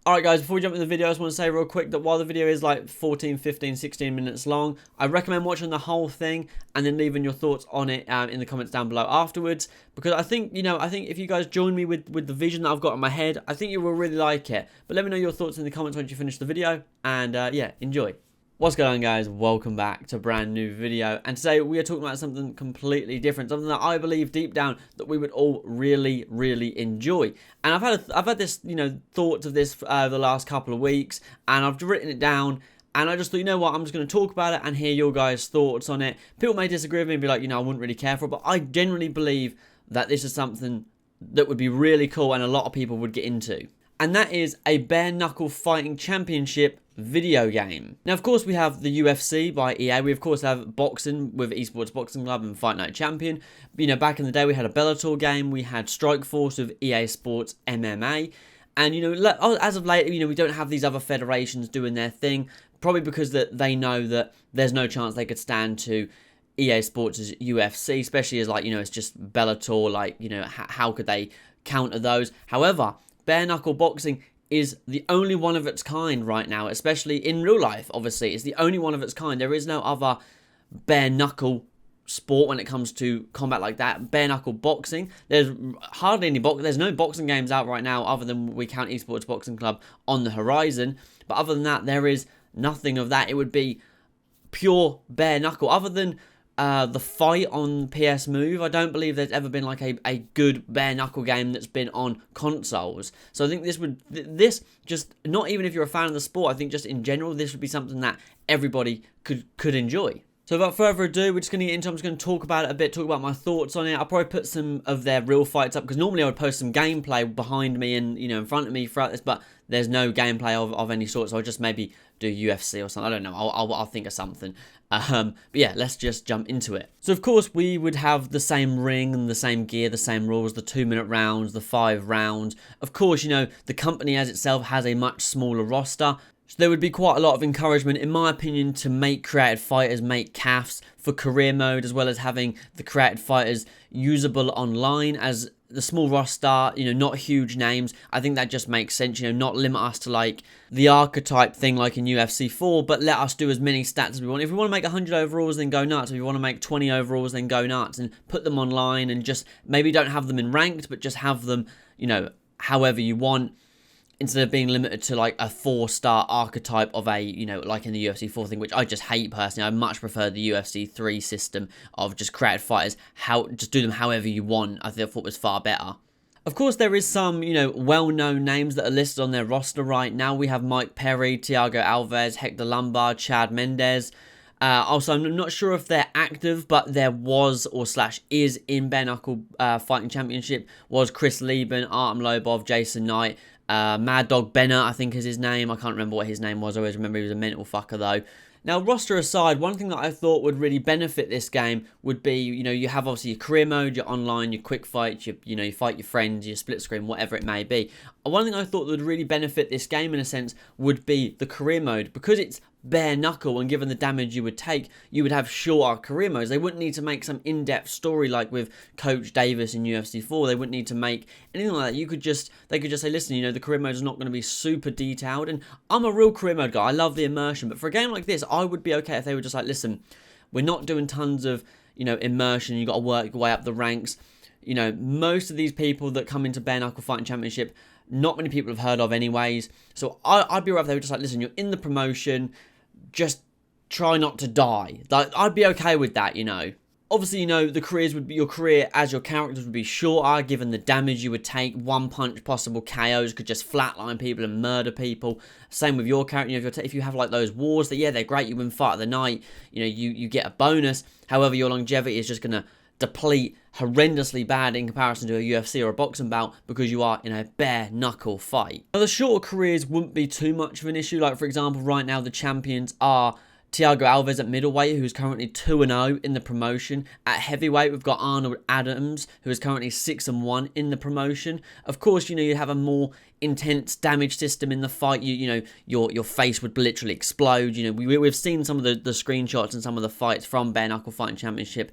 Alright guys, before we jump into the video, I just want to say real quick that while the video is like 14, 15, 16 minutes long, I recommend watching the whole thing and then leaving your thoughts on it in the comments down below afterwards. Because I think, I think if you guys join me with the vision that I've got in my head, I think you will really like it. But let me know your thoughts in the comments once you finish the video, and yeah, enjoy. What's going on guys, welcome back to a brand new video, and today we are talking about something completely different, something that I believe deep down that we would all really enjoy. And I've had this, thoughts of this the last couple of weeks, and I've written it down, and I just thought, you know what, I'm just going to talk about it and hear your guys' thoughts on it. People may disagree with me and be like, I wouldn't really care for it, but I genuinely believe that this is something that would be really cool and a lot of people would get into. And that is a bare knuckle fighting championship video game. Now, of course, we have the UFC by EA. We, of course, have boxing with Esports Boxing Club and Fight Night Champion. Back in the day, we had a Bellator game. We had Strike Force with EA Sports MMA. And, as of late, we don't have these other federations doing their thing. Probably because that they know that there's no chance they could stand to EA Sports' UFC, especially as, it's just Bellator. How could they counter those? However, bare knuckle boxing is the only one of its kind right now, especially in real life, obviously. It's the only one of its kind. There is no other bare knuckle sport when it comes to combat like that. Bare knuckle boxing, there's hardly any there's no boxing games out right now other than we count Esports Boxing Club on the horizon. But other than that, there is nothing of that. It would be pure bare knuckle. Other than the fight on PS Move, I don't believe there's ever been like a good bare knuckle game that's been on consoles. So I think this just, not even if you're a fan of the sport, I think just in general, this would be something that everybody could enjoy. So without further ado, we're just going to get into it. I'm just going to talk about it a bit, talk about my thoughts on it. I'll probably put some of their real fights up, because normally I would post some gameplay behind me and, in front of me throughout this, but there's no gameplay of any sort, so I'll just maybe do UFC or something. I don't know. I'll think of something. But yeah, let's just jump into it. So of course, we would have the same ring and the same gear, the same rules, the 2-minute rounds, the 5 rounds. Of course, the company as itself has a much smaller roster. So there would be quite a lot of encouragement, in my opinion, to make created fighters make CAFs for career mode, as well as having the created fighters usable online. As the small roster, not huge names, I think that just makes sense, not limit us to like the archetype thing like in UFC 4, but let us do as many stats as we want. If we want to make 100 overalls, then go nuts. If you want to make 20 overalls, then go nuts, and put them online, and just maybe don't have them in ranked, but just have them, however you want, instead of being limited to like a 4-star archetype of a, like in the UFC 4 thing, which I just hate personally. I much prefer the UFC 3 system of just created fighters, just do them however you want. I thought it was far better. Of course, there is some, well-known names that are listed on their roster right now. We have Mike Perry, Thiago Alves, Hector Lombard, Chad Mendes. Also, I'm not sure if they're active, but there was or / is in Bare Knuckle Fighting Championship was Chris Lieben, Artem Lobov, Jason Knight, Mad Dog Bennett, I think is his name. I can't remember what his name was. I always remember he was a mental fucker though. Now, roster aside, one thing that I thought would really benefit this game would be, you have obviously your career mode, your online, your quick fights, you fight your friends, your split screen, whatever it may be. One thing I thought would really benefit this game in a sense would be the career mode, because it's bare knuckle, and given the damage you would take, you would have shorter career modes. They wouldn't need to make some in-depth story like with Coach Davis in UFC 4. They wouldn't need to make anything like that. They could just say, listen, the career mode is not going to be super detailed, and I'm a real career mode guy. I love the immersion, but for a game like this, I would be okay if they were just like, listen, we're not doing tons of, immersion. You got to work your way up the ranks. Most of these people that come into Bare Knuckle Fighting Championship, not many people have heard of anyways. So I'd be alright if they were just like, listen, you're in the promotion, just try not to die. Like, I'd be okay with that, Obviously, your career as your characters would be shorter, given the damage you would take. One punch possible KOs could just flatline people and murder people. Same with your character. If you have like those wars, they're great. You win fight of the night. You get a bonus. However, your longevity is just gonna deplete horrendously bad in comparison to a UFC or a boxing bout, because you are in a bare knuckle fight. Now, the shorter careers wouldn't be too much of an issue. Like, for example, right now the champions are Thiago Alves at middleweight, who's currently 2-0 in the promotion. At heavyweight, we've got Arnold Adams, who is currently 6-1 in the promotion. Of course, you have a more intense damage system in the fight. Your face would literally explode. We've seen some of the screenshots and some of the fights from Bare Knuckle Fighting Championship,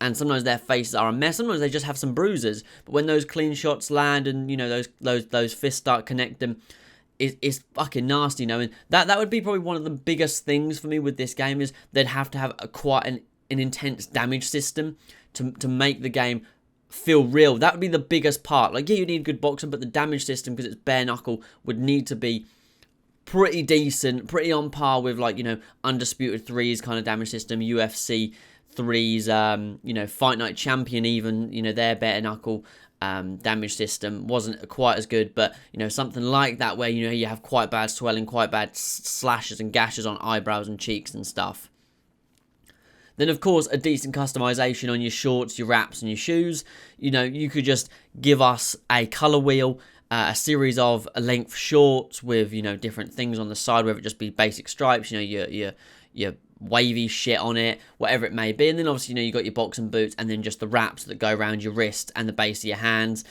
and sometimes their faces are a mess. Sometimes they just have some bruises. But when those clean shots land and those fists start connecting, is fucking nasty, you know, and that would be probably one of the biggest things for me with this game, is they'd have to have quite an intense damage system to make the game feel real. That would be the biggest part. Like, yeah, you need good boxing, but the damage system, because it's bare knuckle, would need to be pretty decent, pretty on par with, like, you know, Undisputed 3's kind of damage system, UFC 3's, you know, Fight Night Champion even, you know, their bare knuckle damage system wasn't quite as good, but, you know, something like that where, you know, you have quite bad swelling, quite bad slashes and gashes on eyebrows and cheeks and stuff. Then, of course, a decent customization on your shorts, your wraps, and your shoes. You know, you could just give us a color wheel, a series of length shorts with, you know, different things on the side, whether it just be basic stripes, you know, your wavy shit on it, whatever it may be. And then, obviously, you know, you got your boxing boots, and then just the wraps that go around your wrist and the base of your hands.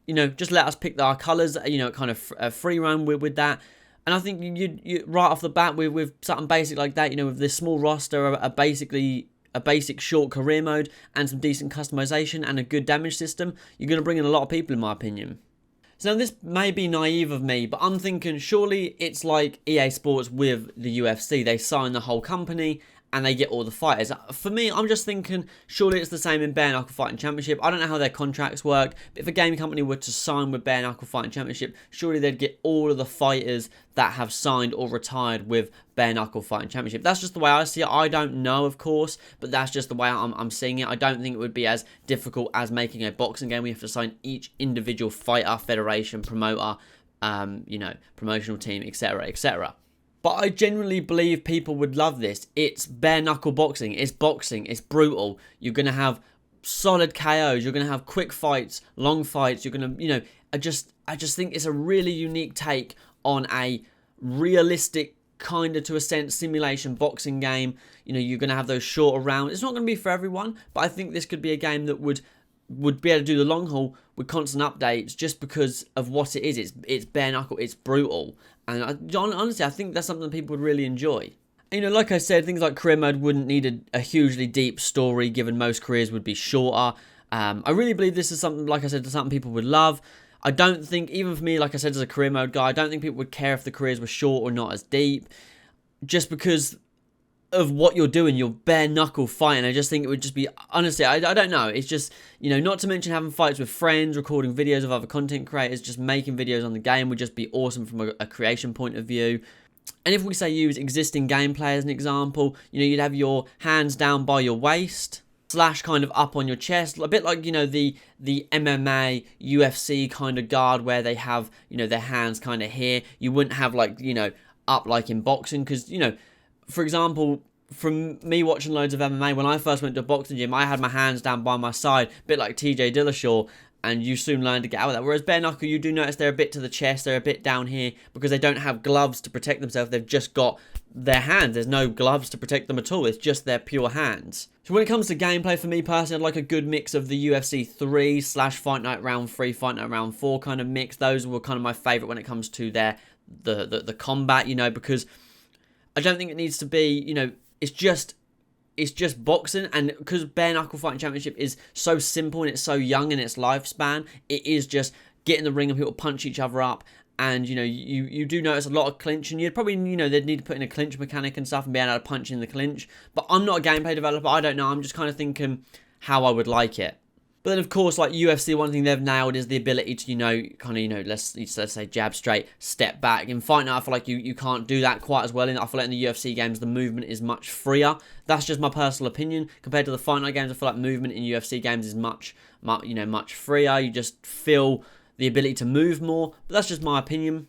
You know, just let us pick our colors, you know, kind of free run with that. And I think you right off the bat with something basic like that, you know, with this small roster, basically a basic short career mode and some decent customization and a good damage system, you're going to bring in a lot of people, in my opinion. So now, this may be naive of me, but I'm thinking surely it's like EA Sports with the UFC. They sign the whole company and they get all the fighters. For me, I'm just thinking surely it's the same in Bare Knuckle Fighting Championship. I don't know how their contracts work, but if a game company were to sign with Bare Knuckle Fighting Championship, surely they'd get all of the fighters that have signed or retired with Bare Knuckle Fighting Championship. That's just the way I see it. I don't know, of course, but that's just the way I'm seeing it. I don't think it would be as difficult as making a boxing game. We have to sign each individual fighter, federation, promoter, you know, promotional team, etc., etc. But I genuinely believe people would love this. It's bare knuckle boxing. It's boxing. It's brutal. You're going to have solid KOs. You're going to have quick fights, long fights. You're going to, you know, I just think it's a really unique take on a realistic, kind of to a sense, simulation boxing game. You know, you're going to have those shorter rounds. It's not going to be for everyone, but I think this could be a game that would be able to do the long haul with constant updates just because of what it is. It's bare knuckle. It's brutal. And honestly, I think that's something people would really enjoy. And, you know, like I said, things like career mode wouldn't need a hugely deep story, given most careers would be shorter. I really believe this is something, like I said, something people would love. I don't think, even for me, like I said, as a career mode guy, I don't think people would care if the careers were short or not as deep, just because of what you're doing, you're bare knuckle fighting. I just think it would just be, honestly, I don't know. It's just, you know, not to mention having fights with friends, recording videos of other content creators, just making videos on the game would just be awesome from a creation point of view. And if we say use existing gameplay as an example, you know, you'd have your hands down by your waist, slash kind of up on your chest, a bit like, you know, the MMA, UFC kind of guard where they have, you know, their hands kind of here. You wouldn't have, like, you know, up like in boxing, because, you know, for example, from me watching loads of MMA, when I first went to a boxing gym, I had my hands down by my side, a bit like TJ Dillashaw, and you soon learn to get out of that. Whereas bare knuckle, you do notice they're a bit to the chest, they're a bit down here, because they don't have gloves to protect themselves. They've just got their hands. There's no gloves to protect them at all. It's just their pure hands. So when it comes to gameplay, for me personally, I'd like a good mix of the UFC 3 / Fight Night Round 3, Fight Night Round 4 kind of mix. Those were kind of my favourite when it comes to the combat, you know, because I don't think it needs to be, you know, it's just boxing, and because Bare Knuckle Fighting Championship is so simple and it's so young in its lifespan, it is just get in the ring and people punch each other up, and, you know, you do notice a lot of clinch, and you'd probably, you know, they'd need to put in a clinch mechanic and stuff and be able to punch in the clinch, but I'm not a gameplay developer, I don't know, I'm just kind of thinking how I would like it. But then, of course, like UFC, one thing they've nailed is the ability to, you know, kind of, you know, let's say jab straight, step back. In Fight Night, I feel like you can't do that quite as well. I feel like in the UFC games, the movement is much freer. That's just my personal opinion. Compared to the Fight Night games, I feel like movement in UFC games is much freer. You just feel the ability to move more. But that's just my opinion.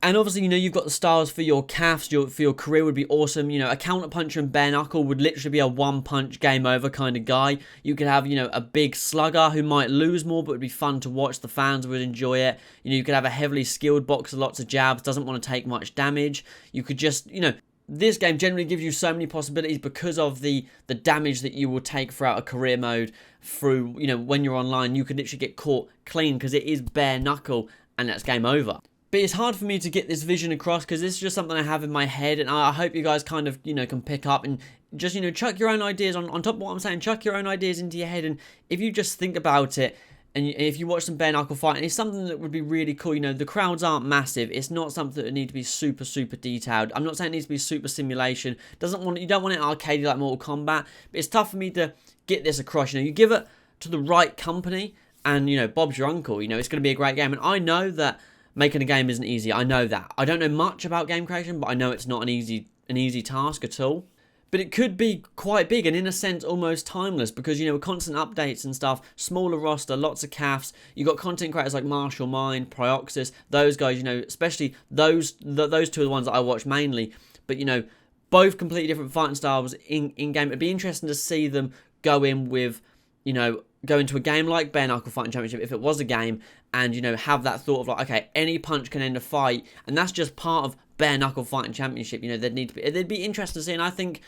And obviously, you know, you've got the styles for your calves, for your career would be awesome. You know, a counter-puncher in bare knuckle would literally be a one-punch, game-over kind of guy. You could have, you know, a big slugger who might lose more, but would be fun to watch. The fans would enjoy it. You know, you could have a heavily skilled boxer, lots of jabs, doesn't want to take much damage. You could just, you know, this game generally gives you so many possibilities because of the damage that you will take throughout a career mode through, you know, when you're online. You could literally get caught clean because it is bare knuckle, and that's game over. But it's hard for me to get this vision across because this is just something I have in my head, and I hope you guys kind of, you know, can pick up and just, you know, chuck your own ideas on top of what I'm saying. Chuck your own ideas into your head, and if you just think about it, And if you watch some bare knuckle fighting, it's something that would be really cool. You know, the crowds aren't massive. It's not something that need to be super, super detailed. I'm not saying it needs to be super simulation. You don't want it arcadey like Mortal Kombat. But it's tough for me to get this across. You know, you give it to the right company, and, you know, Bob's your uncle. You know, it's going to be a great game. And I know that making a game isn't easy. I know that. I don't know much about game creation, but I know it's not an easy task at all. But it could be quite big and, in a sense, almost timeless because, you know, with constant updates and stuff, smaller roster, lots of CAFs. You've got content creators like Martial Mind, Prioxis, those guys, you know, especially those two are the ones that I watch mainly. But, you know, both completely different fighting styles in-game. It'd be interesting to see them go in with, you know, go into a game like Bare Knuckle Fighting Championship, if it was a game, and, you know, have that thought of like, okay, any punch can end a fight, and that's just part of Bare Knuckle Fighting Championship. You know, they'd be interesting to see, and I think,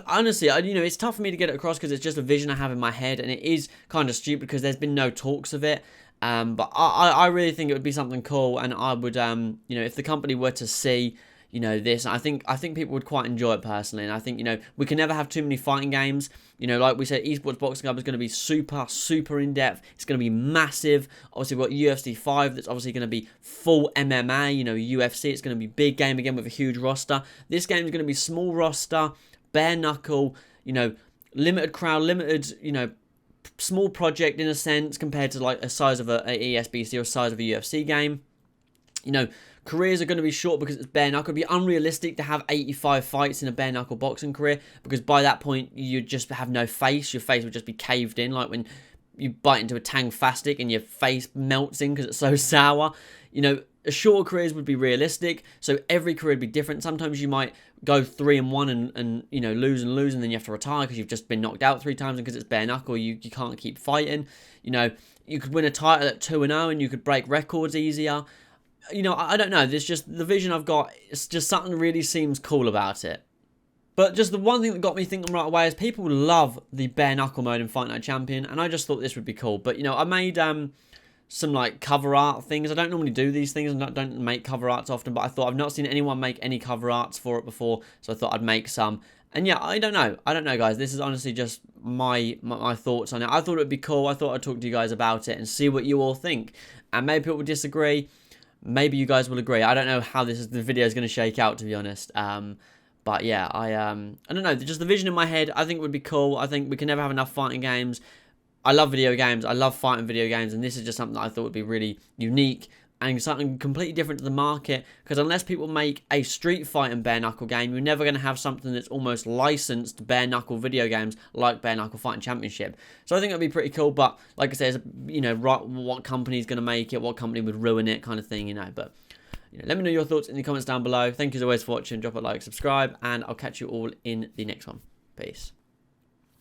honestly, you know, it's tough for me to get it across because it's just a vision I have in my head, and it is kind of stupid because there's been no talks of it. But I really think it would be something cool, and I would, you know, if the company were to see, you know, this, I think people would quite enjoy it personally, and I think, you know, we can never have too many fighting games. You know, like we said, Esports Boxing Club is going to be super, super in-depth. It's going to be massive. Obviously, we've got UFC 5 that's obviously going to be full MMA, you know, UFC. It's going to be big game again with a huge roster. This game is going to be small roster, bare knuckle, you know, limited crowd, limited, you know, small project in a sense compared to like a size of a ESBC or size of a UFC game. You know, careers are going to be short because it's bare knuckle. It'd be unrealistic to have 85 fights in a bare knuckle boxing career because by that point you'd just have no face. Your face would just be caved in, like when you bite into a Tang Fastic and your face melts in because it's so sour. You know, shorter careers would be realistic, so every career would be different. Sometimes you might go 3-1 and you know, lose, and then you have to retire because you've just been knocked out 3 times, and because it's bare knuckle, you can't keep fighting. You know, you could win a title at 2-0 and you could break records easier. You know, I don't know. There's just the vision I've got. It's just something really seems cool about it. But just the one thing that got me thinking right away is people love the bare knuckle mode in Fight Night Champion, and I just thought this would be cool. But, you know, I made some like cover art things. I don't normally do these things and don't make cover arts often, but I thought I've not seen anyone make any cover arts for it before, so I thought I'd make some. And yeah, I don't know, guys. This is honestly just my thoughts on it. I thought it would be cool. I thought I'd talk to you guys about it and see what you all think. And maybe people would disagree. Maybe you guys will agree. I don't know how the video is going to shake out, to be honest. But yeah, I don't know. Just the vision in my head, I think it would be cool. I think we can never have enough fighting games. I love video games. I love fighting video games, and this is just something that I thought would be really unique and something completely different to the market, because unless people make a Street Fighter bare knuckle game, you're never going to have something that's almost licensed bare knuckle video games like Bare Knuckle Fighting Championship. So I think it'd be pretty cool, but like I said, you know, what company's going to make it, what company would ruin it, kind of thing, you know. But you know, let me know your thoughts in the comments down below. Thank you as always for watching. Drop a like, subscribe, and I'll catch you all in the next one. Peace.